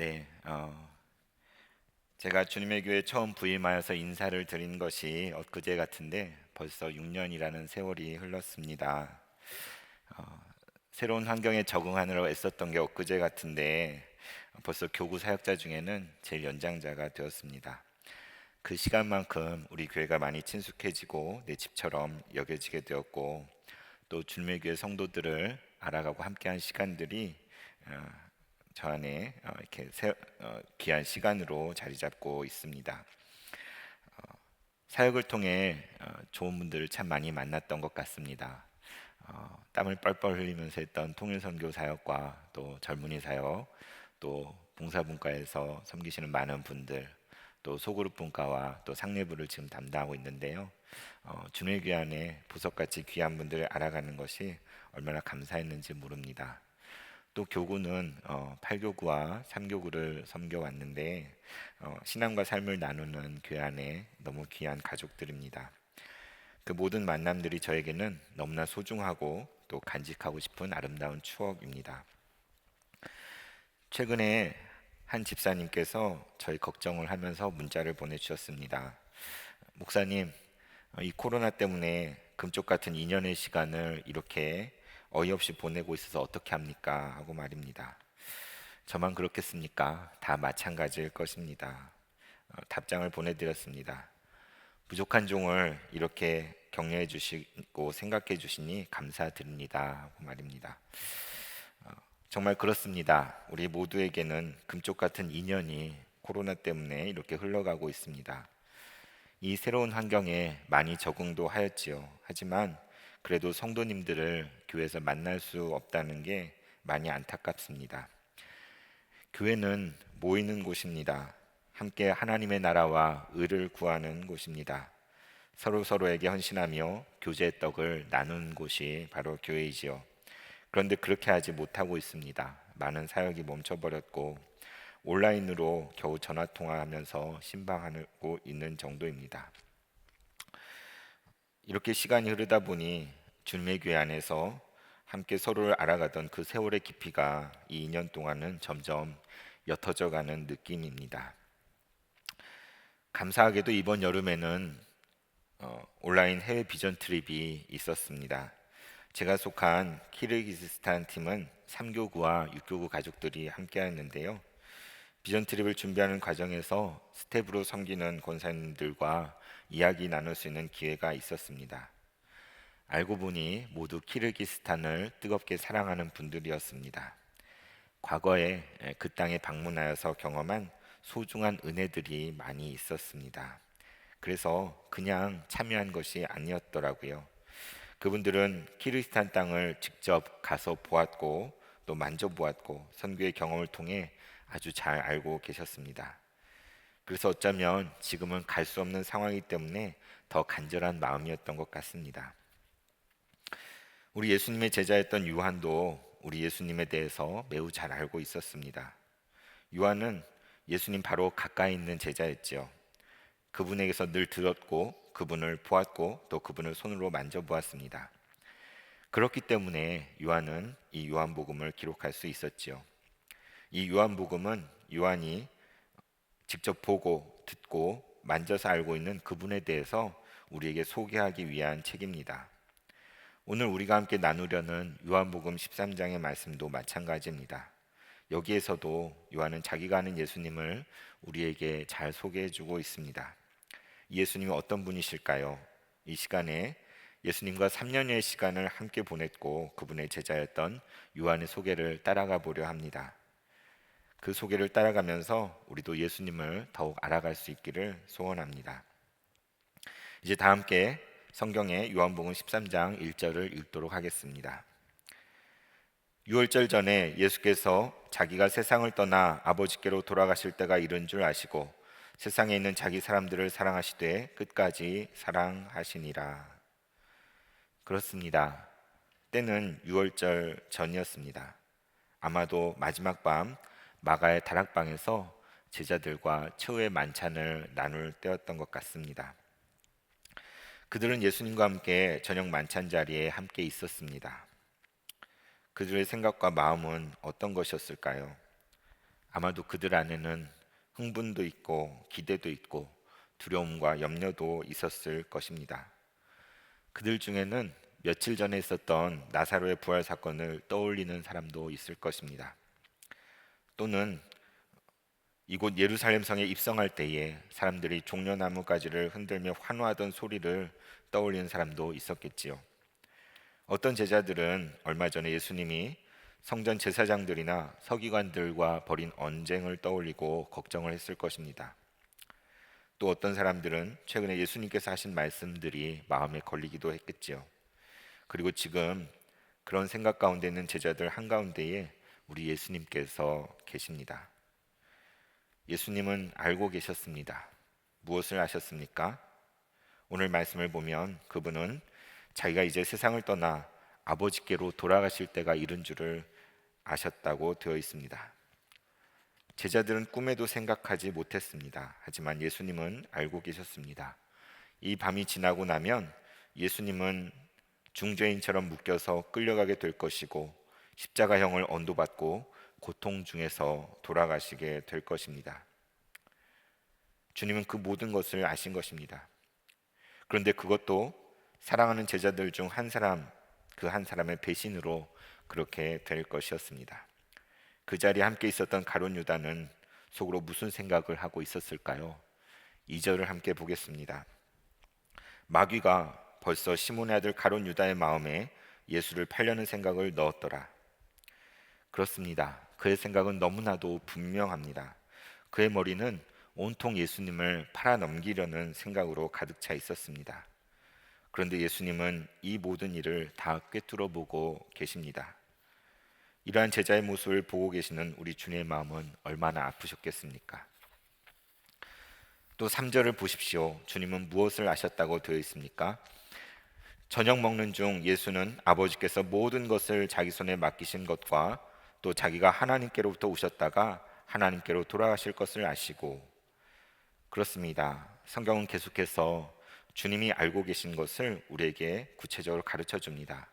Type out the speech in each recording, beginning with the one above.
네, 제가 주님의 교회 처음 부임하여서 인사를 드린 것이 엊그제 같은데 벌써 6년이라는 세월이 흘렀습니다. 새로운 환경에 적응하느라 애썼던 게 엊그제 같은데 벌써 교구 사역자 중에는 제일 연장자가 되었습니다. 그 시간만큼 우리 교회가 많이 친숙해지고 내 집처럼 여겨지게 되었고 또 주님의 교회 성도들을 알아가고 함께한 시간들이 어, 저 안에 귀한 시간으로 자리 잡고 있습니다. 사역을 통해 좋은 분들을 참 많이 만났던 것 같습니다. 땀을 뻘뻘 흘리면서 했던 통일선교 사역과 또 젊은이 사역, 또 봉사분과에서 섬기시는 많은 분들, 또 소그룹 분과와 또 상례부를 지금 담당하고 있는데요. 주의 귀한에 보석같이 귀한 분들을 알아가는 것이 얼마나 감사했는지 모릅니다. 또 교구는 8교구와 3교구를 섬겨왔는데 신앙과 삶을 나누는 교회 안에 너무 귀한 가족들입니다. 그 모든 만남들이 저에게는 너무나 소중하고 또 간직하고 싶은 아름다운 추억입니다. 최근에 한 집사님께서 저희 걱정을 하면서 문자를 보내주셨습니다. 목사님, 이 코로나 때문에 금쪽 같은 2년의 시간을 이렇게 어이없이 보내고 있어서 어떻게 합니까? 하고 말입니다. 저만 그렇겠습니까? 다 마찬가지일 것입니다. 답장을 보내드렸습니다. 부족한 종을 이렇게 격려해 주시고 생각해 주시니 감사드립니다. 하고 말입니다. 정말 그렇습니다. 우리 모두에게는 금쪽 같은 인연이 코로나 때문에 이렇게 흘러가고 있습니다. 이 새로운 환경에 많이 적응도 하였지요. 하지만 그래도 성도님들을 교회에서 만날 수 없다는 게 많이 안타깝습니다. 교회는 모이는 곳입니다. 함께 하나님의 나라와 의를 구하는 곳입니다. 서로에게 헌신하며 교제의 떡을 나누는 곳이 바로 교회이지요. 그런데 그렇게 하지 못하고 있습니다. 많은 사역이 멈춰버렸고 온라인으로 겨우 전화 통화하면서 신방하고 있는 정도입니다. 이렇게 시간이 흐르다 보니 주님의 교회 안에서 함께 서로를 알아가던 그 세월의 깊이가 이 2년 동안은 점점 옅어져 가는 느낌입니다. 감사하게도 이번 여름에는 온라인 해외 비전 트립이 있었습니다. 제가 속한 키르기스스탄 팀은 3교구와 6교구 가족들이 함께했는데요. 비전 트립을 준비하는 과정에서 스텝으로 섬기는 권사님들과 이야기 나눌 수 있는 기회가 있었습니다. 알고 보니 모두 키르기스탄을 뜨겁게 사랑하는 분들이었습니다. 과거에 그 땅에 방문하여서 경험한 소중한 은혜들이 많이 있었습니다. 그래서 그냥 참여한 것이 아니었더라고요. 그분들은 키르기스탄 땅을 직접 가서 보았고 또 만져보았고 선교의 경험을 통해 아주 잘 알고 계셨습니다. 그래서 어쩌면 지금은 갈 수 없는 상황이기 때문에 더 간절한 마음이었던 것 같습니다. 우리 예수님의 제자였던 요한도 우리 예수님에 대해서 매우 잘 알고 있었습니다. 요한은 예수님 바로 가까이 있는 제자였지요. 그분에게서 늘 들었고 그분을 보았고 또 그분을 손으로 만져보았습니다. 그렇기 때문에 요한은 이 요한복음을 기록할 수 있었지요. 이 요한복음은 요한이 직접 보고 듣고 만져서 알고 있는 그분에 대해서 우리에게 소개하기 위한 책입니다. 오늘 우리가 함께 나누려는 요한복음 13장의 말씀도 마찬가지입니다. 여기에서도 요한은 자기가 아는 예수님을 우리에게 잘 소개해주고 있습니다. 예수님이 어떤 분이실까요? 이 시간에 예수님과 3년여의 시간을 함께 보냈고 그분의 제자였던 요한의 소개를 따라가 보려 합니다. 그 소개를 따라가면서 우리도 예수님을 더욱 알아갈 수 있기를 소원합니다. 이제 다 함께 성경의 요한복음 13장 1절을 읽도록 하겠습니다. 유월절 전에 예수께서 자기가 세상을 떠나 아버지께로 돌아가실 때가 이른 줄 아시고 세상에 있는 자기 사람들을 사랑하시되 끝까지 사랑하시니라. 그렇습니다. 때는 유월절 전이었습니다. 아마도 마지막 밤 마가의 다락방에서 제자들과 최후의 만찬을 나눌 때였던 것 같습니다. 그들은 예수님과 함께 저녁 만찬 자리에 함께 있었습니다. 그들의 생각과 마음은 어떤 것이었을까요? 아마도 그들 안에는 흥분도 있고 기대도 있고 두려움과 염려도 있었을 것입니다. 그들 중에는 며칠 전에 있었던 나사로의 부활 사건을 떠올리는 사람도 있을 것입니다. 또는 이곳 예루살렘 성에 입성할 때에 사람들이 종려나무 가지를 흔들며 환호하던 소리를 떠올리는 사람도 있었겠지요. 어떤 제자들은 얼마 전에 예수님이 성전 제사장들이나 서기관들과 벌인 언쟁을 떠올리고 걱정을 했을 것입니다. 또 어떤 사람들은 최근에 예수님께서 하신 말씀들이 마음에 걸리기도 했겠지요. 그리고 지금 그런 생각 가운데 있는 제자들 한가운데에 우리 예수님께서 계십니다. 예수님은 알고 계셨습니다. 무엇을 아셨습니까? 오늘 말씀을 보면 그분은 자기가 이제 세상을 떠나 아버지께로 돌아가실 때가 이른 줄을 아셨다고 되어 있습니다. 제자들은 꿈에도 생각하지 못했습니다. 하지만 예수님은 알고 계셨습니다. 이 밤이 지나고 나면 예수님은 중죄인처럼 묶여서 끌려가게 될 것이고 십자가형을 언도받고 고통 중에서 돌아가시게 될 것입니다. 주님은 그 모든 것을 아신 것입니다. 그런데 그것도 사랑하는 제자들 중 한 사람, 그 한 사람의 배신으로 그렇게 될 것이었습니다. 그 자리에 함께 있었던 가룟 유다는 속으로 무슨 생각을 하고 있었을까요? 2절을 함께 보겠습니다. 마귀가 벌써 시몬의 아들 가룟 유다의 마음에 예수를 팔려는 생각을 넣었더라. 그렇습니다. 그의 생각은 너무나도 분명합니다. 그의 머리는 온통 예수님을 팔아넘기려는 생각으로 가득 차 있었습니다. 그런데 예수님은 이 모든 일을 다 꿰뚫어 보고 계십니다. 이러한 제자의 모습을 보고 계시는 우리 주님의 마음은 얼마나 아프셨겠습니까? 또 3절을 보십시오. 주님은 무엇을 아셨다고 되어 있습니까? 저녁 먹는 중 예수는 아버지께서 모든 것을 자기 손에 맡기신 것과 또 자기가 하나님께로부터 오셨다가 하나님께로 돌아가실 것을 아시고, 그렇습니다. 성경은 계속해서 주님이 알고 계신 것을 우리에게 구체적으로 가르쳐 줍니다.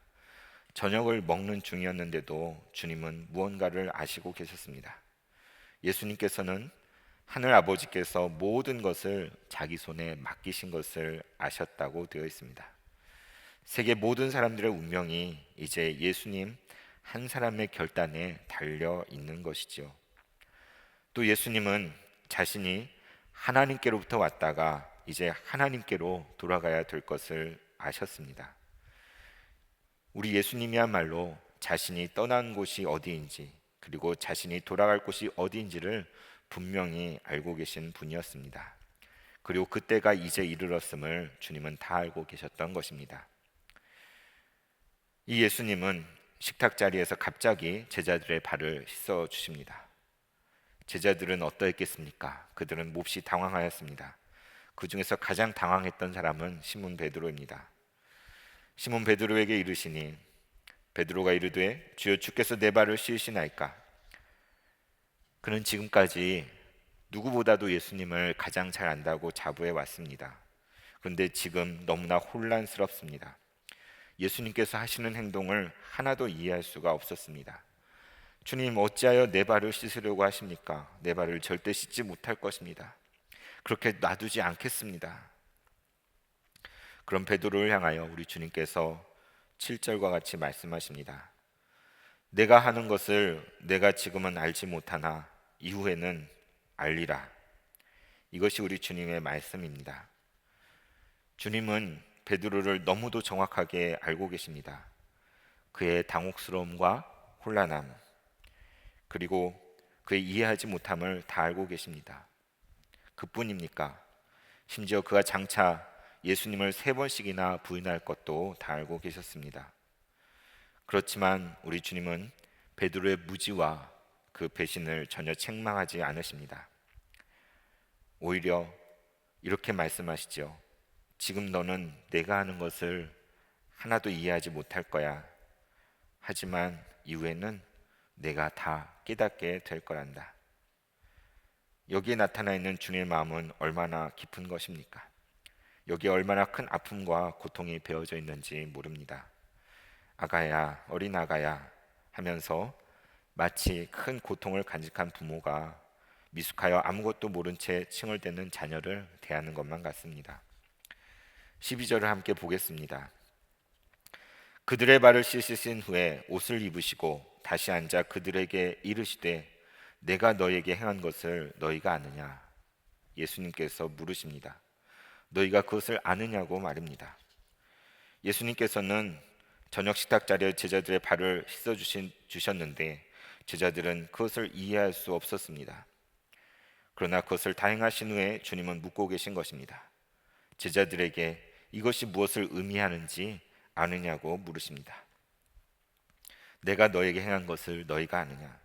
저녁을 먹는 중이었는데도 주님은 무언가를 아시고 계셨습니다. 예수님께서는 하늘 아버지께서 모든 것을 자기 손에 맡기신 것을 아셨다고 되어 있습니다. 세계 모든 사람들의 운명이 이제 예수님 한 사람의 결단에 달려 있는 것이지요. 또 예수님은 자신이 하나님께로부터 왔다가 이제 하나님께로 돌아가야 될 것을 아셨습니다. 우리 예수님이야말로 자신이 떠난 곳이 어디인지 그리고 자신이 돌아갈 곳이 어디인지를 분명히 알고 계신 분이었습니다. 그리고 그때가 이제 이르렀음을 주님은 다 알고 계셨던 것입니다. 이 예수님은 식탁 자리에서 갑자기 제자들의 발을 씻어 주십니다. 제자들은 어떠했겠습니까? 그들은 몹시 당황하였습니다. 그 중에서 가장 당황했던 사람은 시몬 베드로입니다. 시몬 베드로에게 이르시니 베드로가 이르되 주여 주께서 내 발을 씻으시나이까? 그는 지금까지 누구보다도 예수님을 가장 잘 안다고 자부해 왔습니다. 그런데 지금 너무나 혼란스럽습니다. 예수님께서 하시는 행동을 하나도 이해할 수가 없었습니다. 주님, 어찌하여 내 발을 씻으려고 하십니까? 내 발을 절대 씻지 못할 것입니다. 그렇게 놔두지 않겠습니다. 그럼 베드로를 향하여 우리 주님께서 7절과 같이 말씀하십니다. 내가 하는 것을 내가 지금은 알지 못하나 이후에는 알리라. 이것이 우리 주님의 말씀입니다. 주님은 베드로를 너무도 정확하게 알고 계십니다. 그의 당혹스러움과 혼란함, 그리고 그의 이해하지 못함을 다 알고 계십니다. 그뿐입니까? 심지어 그가 장차 예수님을 3번씩이나 부인할 것도 다 알고 계셨습니다. 그렇지만 우리 주님은 베드로의 무지와 그 배신을 전혀 책망하지 않으십니다. 오히려 이렇게 말씀하시죠. 지금 너는 내가 하는 것을 하나도 이해하지 못할 거야. 하지만 이후에는 내가 다 깨닫게 될 거란다. 여기에 나타나 있는 주님의 마음은 얼마나 깊은 것입니까? 여기에 얼마나 큰 아픔과 고통이 배어져 있는지 모릅니다. 아가야, 어린 아가야 하면서 마치 큰 고통을 간직한 부모가 미숙하여 아무것도 모른 채 칭얼대는 자녀를 대하는 것만 같습니다. 12절을 함께 보겠습니다. 그들의 발을 씻으신 후에 옷을 입으시고 다시 앉아 그들에게 이르시되 내가 너에게 행한 것을 너희가 아느냐? 예수님께서 물으십니다. 너희가 그것을 아느냐고 말입니다. 예수님께서는 저녁 식탁 자리에 제자들의 발을 씻어 주셨는데 제자들은 그것을 이해할 수 없었습니다. 그러나 그것을 다 행하신 후에 주님은 묻고 계신 것입니다. 제자들에게 이것이 무엇을 의미하는지 아느냐고 물으십니다. 내가 너에게 행한 것을 너희가 아느냐?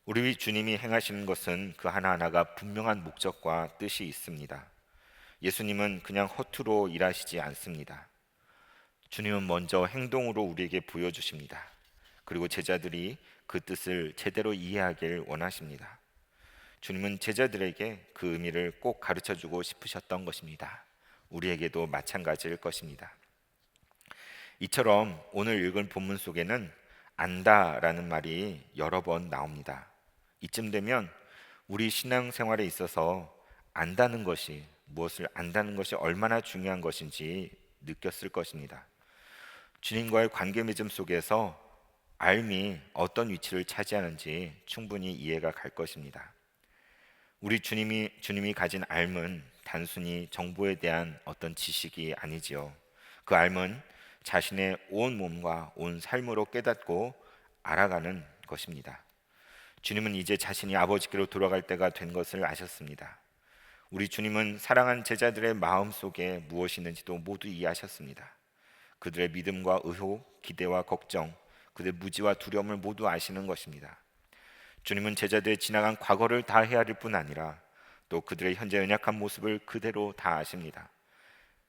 우리 주님이 행하시는 것은 그 하나하나가 분명한 목적과 뜻이 있습니다. 예수님은 그냥 허투루 일하시지 않습니다. 주님은 먼저 행동으로 우리에게 보여주십니다. 그리고 제자들이 그 뜻을 제대로 이해하길 원하십니다. 주님은 제자들에게 그 의미를 꼭 가르쳐주고 싶으셨던 것입니다. 우리에게도 마찬가지일 것입니다. 이처럼 오늘 읽은 본문 속에는 안다라는 말이 여러 번 나옵니다. 이쯤 되면 우리 신앙생활에 있어서 안다는 것이, 무엇을 안다는 것이 얼마나 중요한 것인지 느꼈을 것입니다. 주님과의 관계 맺음 속에서 알미 어떤 위치를 차지하는지 충분히 이해가 갈 것입니다. 우리 주님이 가진 알은 단순히 정보에 대한 어떤 지식이 아니지요. 그 알은 자신의 온 몸과 온 삶으로 깨닫고 알아가는 것입니다. 주님은 이제 자신이 아버지께로 돌아갈 때가 된 것을 아셨습니다. 우리 주님은 사랑한 제자들의 마음 속에 무엇이 있는지도 모두 이해하셨습니다. 그들의 믿음과 의혹, 기대와 걱정, 그들의 무지와 두려움을 모두 아시는 것입니다. 주님은 제자들의 지나간 과거를 다 헤아릴 뿐 아니라 또 그들의 현재 연약한 모습을 그대로 다 아십니다.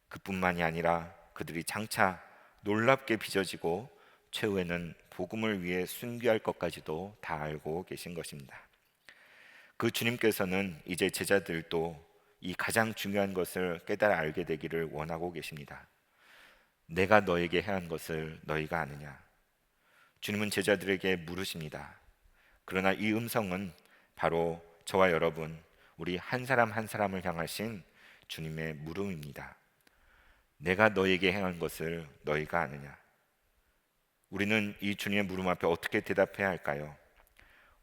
그뿐만이 아니라 그들이 장차 놀랍게 빚어지고 최후에는 복음을 위해 순교할 것까지도 다 알고 계신 것입니다. 그 주님께서는 이제 제자들도 이 가장 중요한 것을 깨달아 알게 되기를 원하고 계십니다. 내가 너에게 행한 것을 너희가 아느냐? 주님은 제자들에게 물으십니다. 그러나 이 음성은 바로 저와 여러분, 우리 한 사람 한 사람을 향하신 주님의 물음입니다. 내가 너에게 행한 것을 너희가 아느냐? 우리는 이 주님의 물음 앞에 어떻게 대답해야 할까요?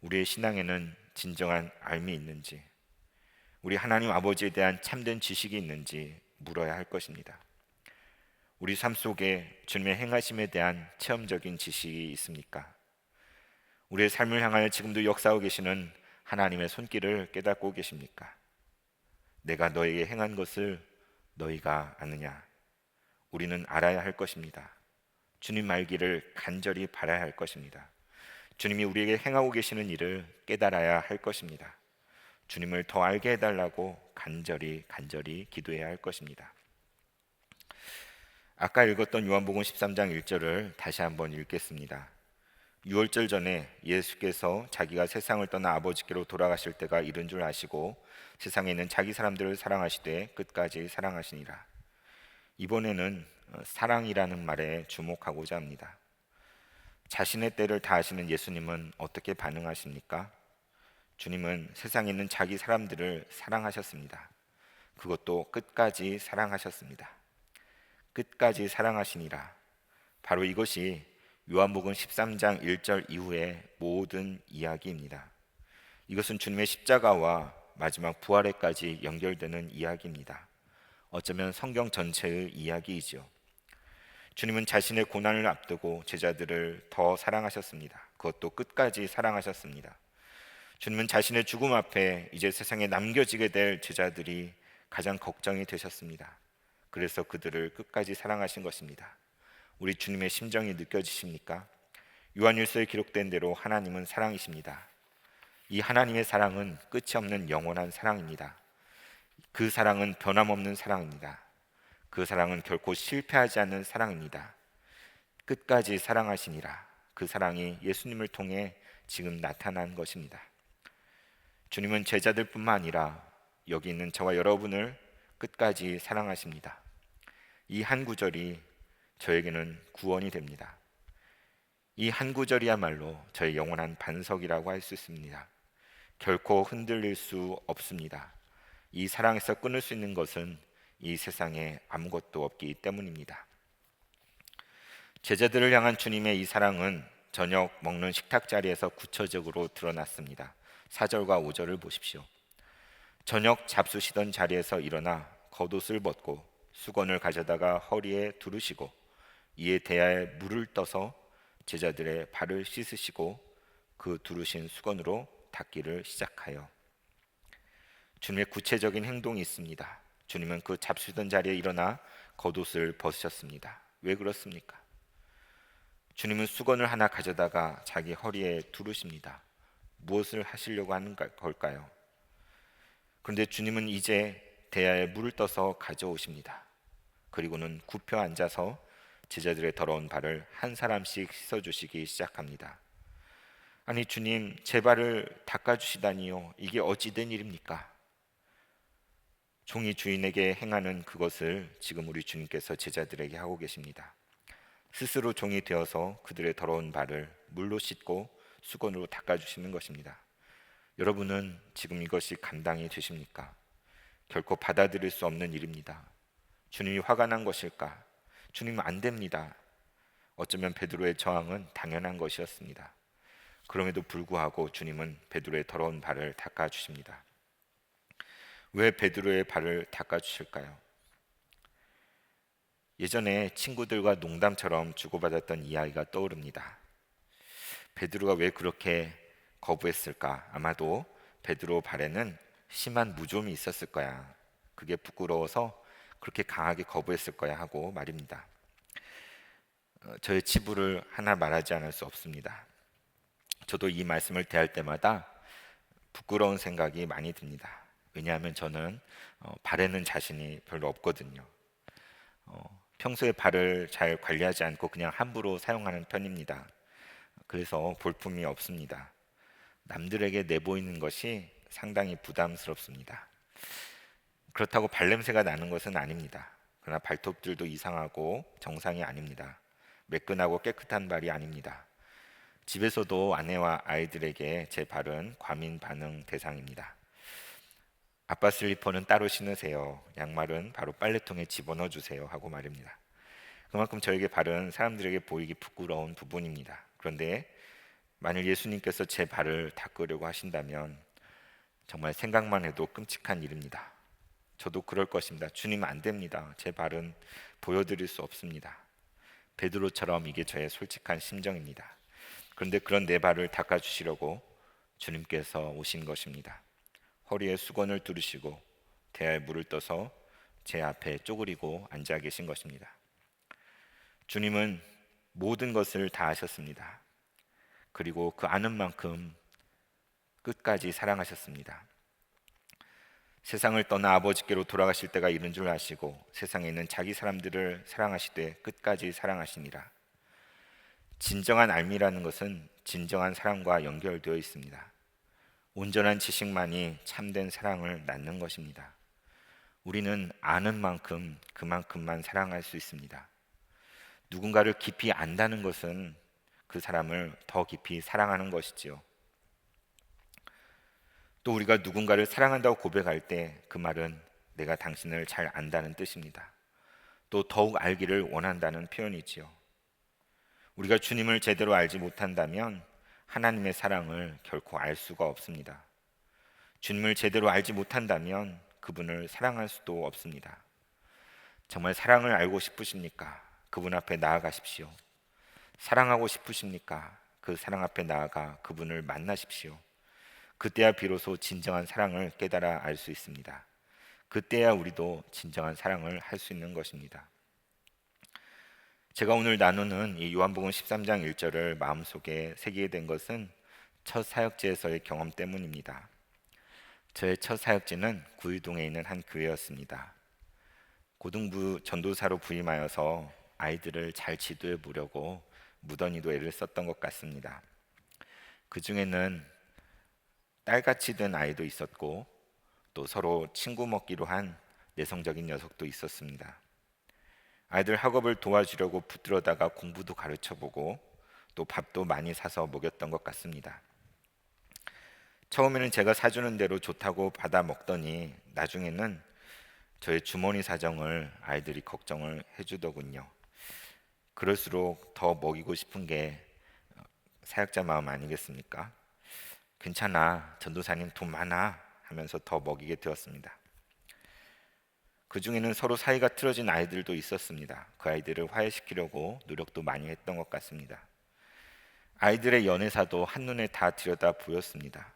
우리의 신앙에는 진정한 알미 있는지, 우리 하나님 아버지에 대한 참된 지식이 있는지 물어야 할 것입니다. 우리 삶 속에 주님의 행하심에 대한 체험적인 지식이 있습니까? 우리의 삶을 향하여 지금도 역사하고 계시는 하나님의 손길을 깨닫고 계십니까? 내가 너에게 행한 것을 너희가 아느냐? 우리는 알아야 할 것입니다. 주님 알기를 간절히 바라야 할 것입니다. 주님이 우리에게 행하고 계시는 일을 깨달아야 할 것입니다. 주님을 더 알게 해달라고 간절히 기도해야 할 것입니다. 아까 읽었던 요한복음 13장 1절을 다시 한번 읽겠습니다. 유월절 전에 예수께서 자기가 세상을 떠나 아버지께로 돌아가실 때가 이른 줄 아시고 세상에 있는 자기 사람들을 사랑하시되 끝까지 사랑하시니라. 이번에는 사랑이라는 말에 주목하고자 합니다. 자신의 때를 다하시는 예수님은 어떻게 반응하십니까? 주님은 세상에 있는 자기 사람들을 사랑하셨습니다. 그것도 끝까지 사랑하셨습니다. 끝까지 사랑하시니라. 바로 이것이 요한복음 13장 1절 이후의 모든 이야기입니다. 이것은 주님의 십자가와 마지막 부활에까지 연결되는 이야기입니다. 어쩌면 성경 전체의 이야기이죠. 주님은 자신의 고난을 앞두고 제자들을 더 사랑하셨습니다. 그것도 끝까지 사랑하셨습니다. 주님은 자신의 죽음 앞에 이제 세상에 남겨지게 될 제자들이 가장 걱정이 되셨습니다. 그래서 그들을 끝까지 사랑하신 것입니다. 우리 주님의 심정이 느껴지십니까? 요한일서에 기록된 대로 하나님은 사랑이십니다. 이 하나님의 사랑은 끝이 없는 영원한 사랑입니다. 그 사랑은 변함없는 사랑입니다. 그 사랑은 결코 실패하지 않는 사랑입니다. 끝까지 사랑하시니라. 그 사랑이 예수님을 통해 지금 나타난 것입니다. 주님은 제자들뿐만 아니라 여기 있는 저와 여러분을 끝까지 사랑하십니다. 이 한 구절이 저에게는 구원이 됩니다. 이 한 구절이야말로 저의 영원한 반석이라고 할 수 있습니다. 결코 흔들릴 수 없습니다. 이 사랑에서 끊을 수 있는 것은 이 세상에 아무것도 없기 때문입니다. 제자들을 향한 주님의 이 사랑은 저녁 먹는 식탁 자리에서 구체적으로 드러났습니다. 4절과 5절을 보십시오. 저녁 잡수시던 자리에서 일어나 겉옷을 벗고 수건을 가져다가 허리에 두르시고 이에 대야에 물을 떠서 제자들의 발을 씻으시고 그 두르신 수건으로 닦기를 시작하여 주님의 구체적인 행동이 있습니다. 주님은 그 잡수던 자리에 일어나 겉옷을 벗으셨습니다. 왜 그렇습니까? 주님은 수건을 하나 가져다가 자기 허리에 두르십니다. 무엇을 하시려고 하는 걸까요? 그런데 주님은 이제 대야에 물을 떠서 가져오십니다. 그리고는 굽혀 앉아서 제자들의 더러운 발을 한 사람씩 씻어주시기 시작합니다. 아니 주님, 제 발을 닦아주시다니요, 이게 어찌 된 일입니까? 종이 주인에게 행하는 그것을 지금 우리 주님께서 제자들에게 하고 계십니다. 스스로 종이 되어서 그들의 더러운 발을 물로 씻고 수건으로 닦아주시는 것입니다. 여러분은 지금 이것이 감당이 되십니까? 결코 받아들일 수 없는 일입니다. 주님이 화가 난 것일까? 주님은 안 됩니다. 어쩌면 베드로의 저항은 당연한 것이었습니다. 그럼에도 불구하고 주님은 베드로의 더러운 발을 닦아주십니다. 왜 베드로의 발을 닦아주실까요? 예전에 친구들과 농담처럼 주고받았던 이야기가 떠오릅니다. 베드로가 왜 그렇게 거부했을까? 아마도 베드로 발에는 심한 무좀이 있었을 거야. 그게 부끄러워서 그렇게 강하게 거부했을 거야 하고 말입니다. 저의 치부를 하나 말하지 않을 수 없습니다. 저도 이 말씀을 대할 때마다 부끄러운 생각이 많이 듭니다. 왜냐하면 저는 발에는 자신이 별로 없거든요. 평소에 발을 잘 관리하지 않고 그냥 함부로 사용하는 편입니다. 그래서 볼품이 없습니다. 남들에게 내보이는 것이 상당히 부담스럽습니다. 그렇다고 발냄새가 나는 것은 아닙니다. 그러나 발톱들도 이상하고 정상이 아닙니다. 매끈하고 깨끗한 발이 아닙니다. 집에서도 아내와 아이들에게 제 발은 과민 반응 대상입니다. 아빠 슬리퍼는 따로 신으세요. 양말은 바로 빨래통에 집어넣어 주세요 하고 말입니다. 그만큼 저에게 발은 사람들에게 보이기 부끄러운 부분입니다. 그런데 만일 예수님께서 제 발을 닦으려고 하신다면 정말 생각만 해도 끔찍한 일입니다. 저도 그럴 것입니다. 주님, 안 됩니다. 제 발은 보여드릴 수 없습니다. 베드로처럼 이게 저의 솔직한 심정입니다. 그런데 그런 내 발을 닦아주시려고 주님께서 오신 것입니다. 허리에 수건을 두르시고 대야에 물을 떠서 제 앞에 쪼그리고 앉아 계신 것입니다. 주님은 모든 것을 다 하셨습니다. 그리고 그 아는 만큼 끝까지 사랑하셨습니다. 세상을 떠나 아버지께로 돌아가실 때가 이른 줄 아시고 세상에 있는 자기 사람들을 사랑하시되 끝까지 사랑하시니라. 진정한 알미라는 것은 진정한 사랑과 연결되어 있습니다. 온전한 지식만이 참된 사랑을 낳는 것입니다. 우리는 아는 만큼 그만큼만 사랑할 수 있습니다. 누군가를 깊이 안다는 것은 그 사람을 더 깊이 사랑하는 것이지요. 또 우리가 누군가를 사랑한다고 고백할 때 그 말은 내가 당신을 잘 안다는 뜻입니다. 또 더욱 알기를 원한다는 표현이지요. 우리가 주님을 제대로 알지 못한다면 하나님의 사랑을 결코 알 수가 없습니다. 주님을 제대로 알지 못한다면 그분을 사랑할 수도 없습니다. 정말 사랑을 알고 싶으십니까? 그분 앞에 나아가십시오. 사랑하고 싶으십니까? 그 사랑 앞에 나아가 그분을 만나십시오. 그때야 비로소 진정한 사랑을 깨달아 알 수 있습니다. 그때야 우리도 진정한 사랑을 할 수 있는 것입니다. 제가 오늘 나누는 이 요한복음 13장 1절을 마음속에 새기게 된 것은 첫 사역지에서의 경험 때문입니다. 저의 첫 사역지는 구의동에 있는 한 교회였습니다. 고등부 전도사로 부임하여서 아이들을 잘 지도해 보려고 무던히도 애를 썼던 것 같습니다. 그 중에는 딸같이 된 아이도 있었고 또 서로 친구 먹기로 한 내성적인 녀석도 있었습니다. 아이들 학업을 도와주려고 붙들어다가 공부도 가르쳐보고 또 또 밥도 많이 사서 먹였던 것 같습니다. 처음에는 제가 사주는 대로 좋다고 받아 먹더니 나중에는 저의 주머니 사정을 아이들이 걱정을 해주더군요. 그럴수록 더 먹이고 싶은 게 사역자 마음 아니겠습니까? 괜찮아, 전도사님 돈 많아 하면서 더 먹이게 되었습니다. 그 중에는 서로 사이가 틀어진 아이들도 있었습니다. 그 아이들을 화해시키려고 노력도 많이 했던 것 같습니다. 아이들의 연애사도 한눈에 다 들여다 보였습니다.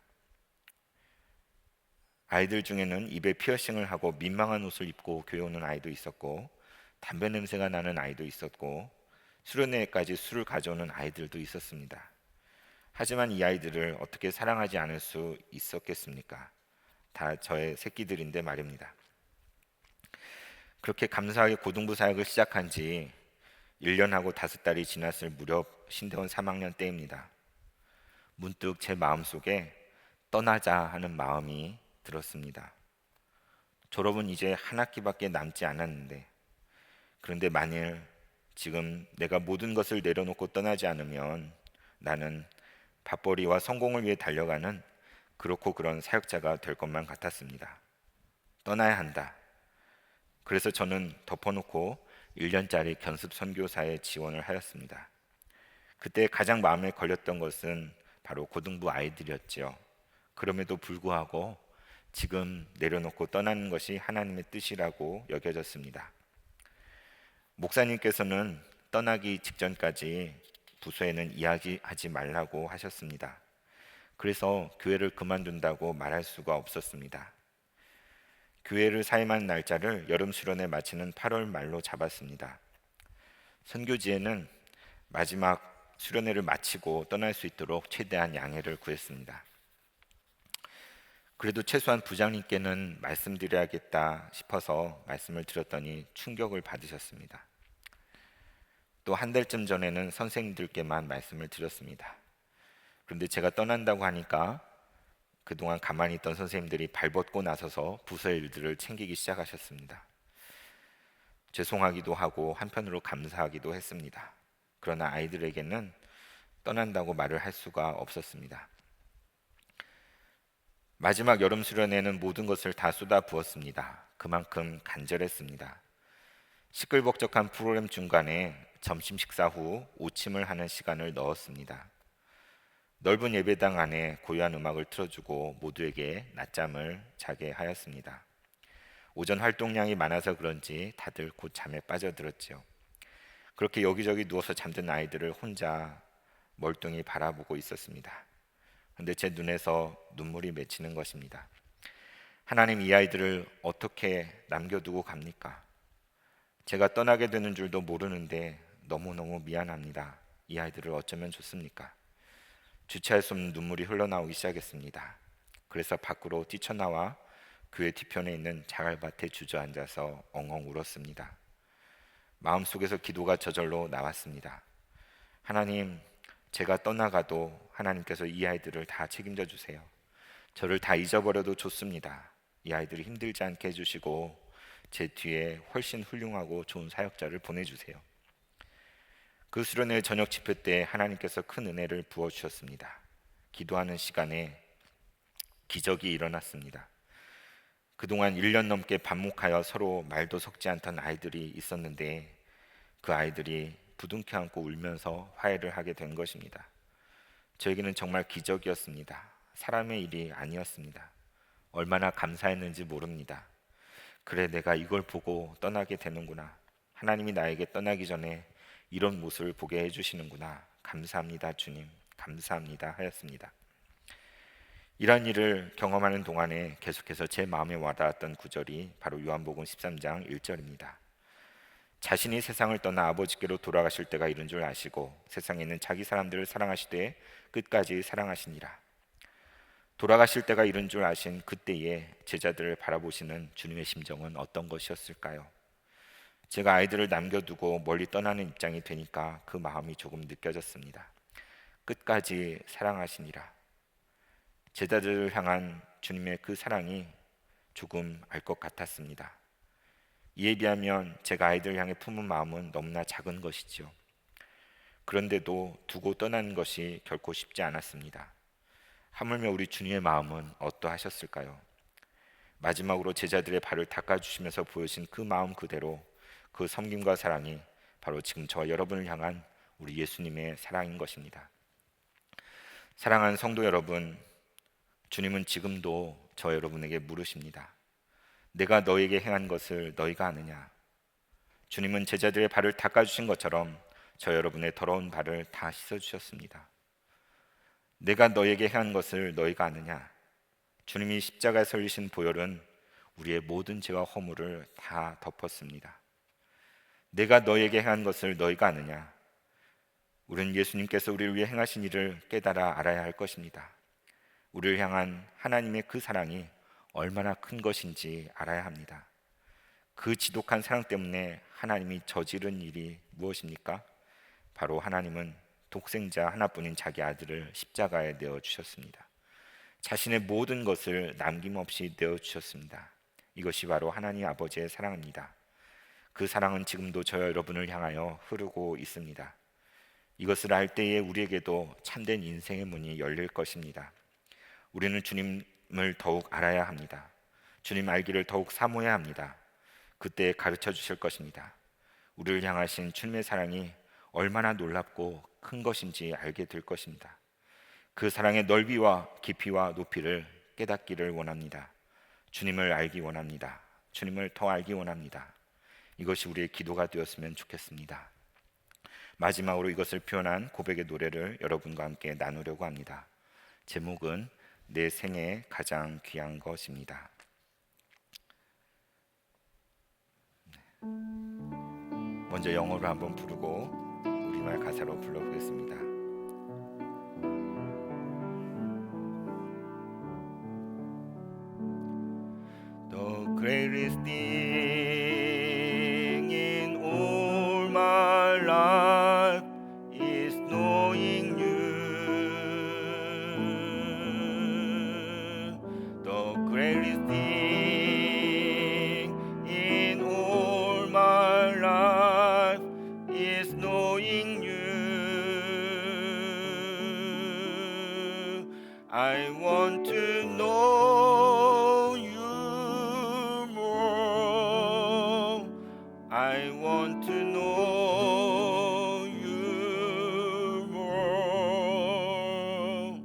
아이들 중에는 입에 피어싱을 하고 민망한 옷을 입고 교회 오는 아이도 있었고, 담배 냄새가 나는 아이도 있었고, 수련회까지 술을 가져오는 아이들도 있었습니다. 하지만 이 아이들을 어떻게 사랑하지 않을 수 있었겠습니까? 다 저의 새끼들인데 말입니다. 그렇게 감사하게 고등부 사역을 시작한 지 1년하고 5달이 지났을 무렵 신대원 3학년 때입니다. 문득 제 마음속에 떠나자 하는 마음이 들었습니다. 졸업은 이제 한 학기밖에 남지 않았는데, 그런데 만일 지금 내가 모든 것을 내려놓고 떠나지 않으면 나는 밥벌이와 성공을 위해 달려가는 그렇고 그런 사역자가 될 것만 같았습니다. 떠나야 한다. 그래서 저는 덮어놓고 1년짜리 견습 선교사에 지원을 하였습니다. 그때 가장 마음에 걸렸던 것은 바로 고등부 아이들이었지요. 그럼에도 불구하고 지금 내려놓고 떠나는 것이 하나님의 뜻이라고 여겨졌습니다. 목사님께서는 떠나기 직전까지 부서에는 이야기하지 말라고 하셨습니다. 그래서 교회를 그만둔다고 말할 수가 없었습니다. 교회를 사임한 날짜를 여름 수련회 마치는 8월 말로 잡았습니다. 선교지에는 마지막 수련회를 마치고 떠날 수 있도록 최대한 양해를 구했습니다. 그래도 최소한 부장님께는 말씀드려야겠다 싶어서 말씀을 드렸더니 충격을 받으셨습니다. 또 한 달쯤 전에는 선생님들께만 말씀을 드렸습니다. 그런데 제가 떠난다고 하니까 그동안 가만히 있던 선생님들이 발벗고 나서서 부서의 일들을 챙기기 시작하셨습니다. 죄송하기도 하고 한편으로 감사하기도 했습니다. 그러나 아이들에게는 떠난다고 말을 할 수가 없었습니다. 마지막 여름 수련회는 모든 것을 다 쏟아 부었습니다. 그만큼 간절했습니다. 시끌벅적한 프로그램 중간에 점심 식사 후 오침을 하는 시간을 넣었습니다. 넓은 예배당 안에 고요한 음악을 틀어주고 모두에게 낮잠을 자게 하였습니다. 오전 활동량이 많아서 그런지 다들 곧 잠에 빠져들었지요. 그렇게 여기저기 누워서 잠든 아이들을 혼자 멀뚱히 바라보고 있었습니다. 그런데 제 눈에서 눈물이 맺히는 것입니다. 하나님, 이 아이들을 어떻게 남겨두고 갑니까? 제가 떠나게 되는 줄도 모르는데 너무너무 미안합니다. 이 아이들을 어쩌면 좋습니까? 주체할 수 없는 눈물이 흘러나오기 시작했습니다. 그래서 밖으로 뛰쳐나와 교회 뒤편에 있는 자갈밭에 주저앉아서 엉엉 울었습니다. 마음속에서 기도가 저절로 나왔습니다. 하나님, 제가 떠나가도 하나님께서 이 아이들을 다 책임져 주세요. 저를 다 잊어버려도 좋습니다. 이 아이들을 힘들지 않게 해주시고 제 뒤에 훨씬 훌륭하고 좋은 사역자를 보내주세요. 그 수련회 저녁 집회 때 하나님께서 큰 은혜를 부어주셨습니다. 기도하는 시간에 기적이 일어났습니다. 그동안 1년 넘게 반목하여 서로 말도 섞지 않던 아이들이 있었는데 그 아이들이 부둥켜 안고 울면서 화해를 하게 된 것입니다. 저에게는 정말 기적이었습니다. 사람의 일이 아니었습니다. 얼마나 감사했는지 모릅니다. 그래, 내가 이걸 보고 떠나게 되는구나. 하나님이 나에게 떠나기 전에 이런 모습을 보게 해주시는구나. 감사합니다, 주님. 감사합니다 하였습니다. 이런 일을 경험하는 동안에 계속해서 제 마음에 와닿았던 구절이 바로 요한복음 13장 1절입니다. 자신이 세상을 떠나 아버지께로 돌아가실 때가 이른 줄 아시고 세상에 있는 자기 사람들을 사랑하시되 끝까지 사랑하시니라. 돌아가실 때가 이른 줄 아신 그때에 제자들을 바라보시는 주님의 심정은 어떤 것이었을까요? 제가 아이들을 남겨두고 멀리 떠나는 입장이 되니까 그 마음이 조금 느껴졌습니다. 끝까지 사랑하시니라. 제자들을 향한 주님의 그 사랑이 조금 알 것 같았습니다. 이에 비하면 제가 아이들 향해 품은 마음은 너무나 작은 것이지요. 그런데도 두고 떠나는 것이 결코 쉽지 않았습니다. 하물며 우리 주님의 마음은 어떠하셨을까요? 마지막으로 제자들의 발을 닦아주시면서 보여신 그 마음 그대로 그 섬김과 사랑이 바로 지금 저와 여러분을 향한 우리 예수님의 사랑인 것입니다. 사랑하는 성도 여러분, 주님은 지금도 저 여러분에게 물으십니다. 내가 너에게 행한 것을 너희가 아느냐? 주님은 제자들의 발을 닦아주신 것처럼 저 여러분의 더러운 발을 다 씻어주셨습니다. 내가 너에게 행한 것을 너희가 아느냐? 주님이 십자가에 설리신 보혈은 우리의 모든 죄와 허물을 다 덮었습니다. 내가 너에게 행한 것을 너희가 아느냐? 우리는 예수님께서 우리를 위해 행하신 일을 깨달아 알아야 할 것입니다. 우리를 향한 하나님의 그 사랑이 얼마나 큰 것인지 알아야 합니다. 그 지독한 사랑 때문에 하나님이 저지른 일이 무엇입니까? 바로 하나님은 독생자 하나뿐인 자기 아들을 십자가에 내어주셨습니다. 자신의 모든 것을 남김없이 내어주셨습니다. 이것이 바로 하나님 아버지의 사랑입니다. 그 사랑은 지금도 저와 여러분을 향하여 흐르고 있습니다. 이것을 알 때에 우리에게도 참된 인생의 문이 열릴 것입니다. 우리는 주님을 더욱 알아야 합니다. 주님 알기를 더욱 사모해야 합니다. 그때 가르쳐 주실 것입니다. 우리를 향하신 주님의 사랑이 얼마나 놀랍고 큰 것인지 알게 될 것입니다. 그 사랑의 넓이와 깊이와 높이를 깨닫기를 원합니다. 주님을 알기 원합니다. 주님을 더 알기 원합니다. 이것이 우리의 기도가 되었으면 좋겠습니다. 마지막으로 이것을 표현한 고백의 노래를 여러분과 함께 나누려고 합니다. 제목은 내 생에 가장 귀한 것입니다. 먼저 영어로 한번 부르고 우리말 가사로 불러보겠습니다. The greatest thing in all my life is knowing you. The greatest thing in all my life is knowing you. I want to know you more. I want to know you more.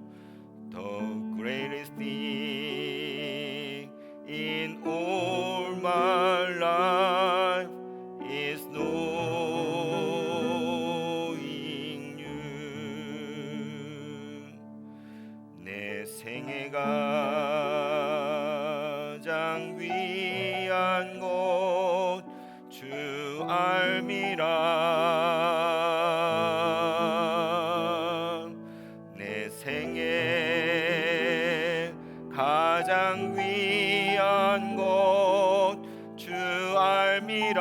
The greatest thing in all my life is knowing you. 내 생애 가장 귀한 것 주 알미라. 내 생애 가장 귀한 것 주 알미라.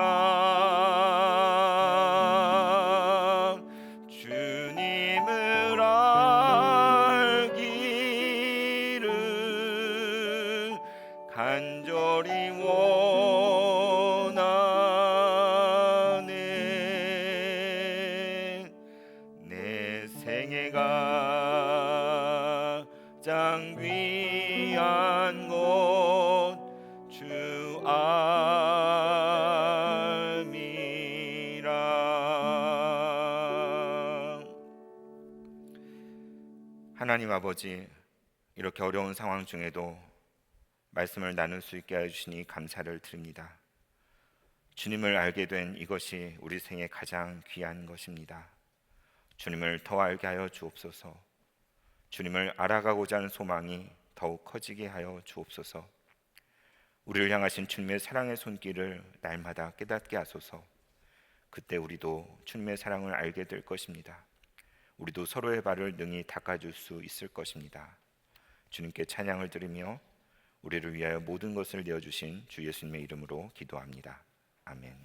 주님을 알기를 간절히 원하네. 내 생애 가장 귀한 것 주 알미라. 하나님 아버지, 이렇게 어려운 상황 중에도 말씀을 나눌 수 있게 해주시니 감사를 드립니다. 주님을 알게 된 이것이 우리 생에 가장 귀한 것입니다. 주님을 더 알게 하여 주옵소서. 주님을 알아가고자 하는 소망이 더욱 커지게 하여 주옵소서. 우리를 향하신 주님의 사랑의 손길을 날마다 깨닫게 하소서. 그때 우리도 주님의 사랑을 알게 될 것입니다. 우리도 서로의 발을 능히 닦아줄 수 있을 것입니다. 주님께 찬양을 드리며 우리를 위하여 모든 것을 내어주신 주 예수님의 이름으로 기도합니다. 아멘.